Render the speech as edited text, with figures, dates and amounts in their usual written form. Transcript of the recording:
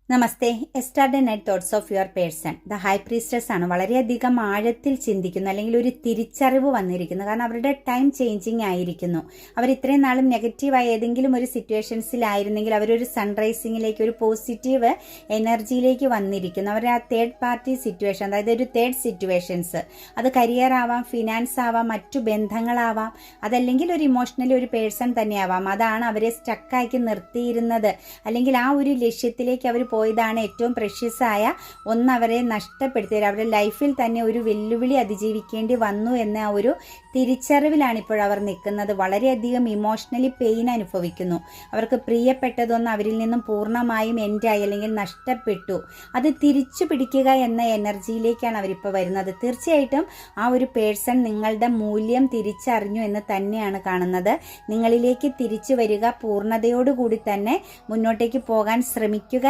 Namaste. Yesterday night thoughts of your person the high priestess ആണ് വളരെയധികം ആഴത്തിൽ ചിന്തിക്കുന്നു, അല്ലെങ്കിൽ ഒരു തിരിച്ചറിവ് വന്നിരിക്കുന്നു. കാരണം അവരുടെ ടൈം ചേഞ്ചിങ് ആയിരിക്കുന്നു. അവർ ഇത്രയും നാളും നെഗറ്റീവായ ഏതെങ്കിലും ഒരു സിറ്റുവേഷൻസിലായിരുന്നെങ്കിൽ അവരൊരു സൺറൈസിങ്ങിലേക്ക്, ഒരു പോസിറ്റീവ് എനർജിയിലേക്ക് വന്നിരിക്കുന്നു. അവരുടെ ആ തേർഡ് പാർട്ടി സിറ്റുവേഷൻ, അതായത് ഒരു തേർഡ് സിറ്റുവേഷൻസ്, അത് കരിയർ ആവാം, ഫിനാൻസ് ആവാം, മറ്റു ബന്ധങ്ങളാവാം, അതല്ലെങ്കിൽ ഒരു ഇമോഷണലി ഒരു പേഴ്സൺ തന്നെയാവാം. അതാണ് അവരെ സ്റ്റക്കാക്കി നിർത്തിയിരുന്നത്, അല്ലെങ്കിൽ ആ ഒരു ലക്ഷ്യത്തിലേക്ക് അവർ പോയതാണ് ഏറ്റവും പ്രഷ്യസ് ആയ ഒന്ന് അവരെ നഷ്ടപ്പെടുത്തിയത്. അവരുടെ ലൈഫിൽ തന്നെ ഒരു വെല്ലുവിളി അതിജീവിക്കേണ്ടി വന്നു എന്ന ആ ഒരു തിരിച്ചറിവിലാണ് ഇപ്പോൾ അവർ നിൽക്കുന്നത്. വളരെയധികം ഇമോഷണലി പെയിൻ അനുഭവിക്കുന്നു. അവർക്ക് പ്രിയപ്പെട്ടതൊന്നും അവരിൽ നിന്നും പൂർണ്ണമായും എൻഡായി, അല്ലെങ്കിൽ നഷ്ടപ്പെട്ടു. അത് തിരിച്ചു പിടിക്കുക എന്ന എനർജിയിലേക്കാണ് അവരിപ്പോൾ വരുന്നത്. തീർച്ചയായിട്ടും ആ ഒരു പേഴ്സൺ നിങ്ങളുടെ മൂല്യം തിരിച്ചറിഞ്ഞു എന്ന് തന്നെയാണ് കാണുന്നത്. നിങ്ങളിലേക്ക് തിരിച്ചു വരിക, പൂർണ്ണതയോടുകൂടി തന്നെ മുന്നോട്ടേക്ക് പോകാൻ ശ്രമിക്കുക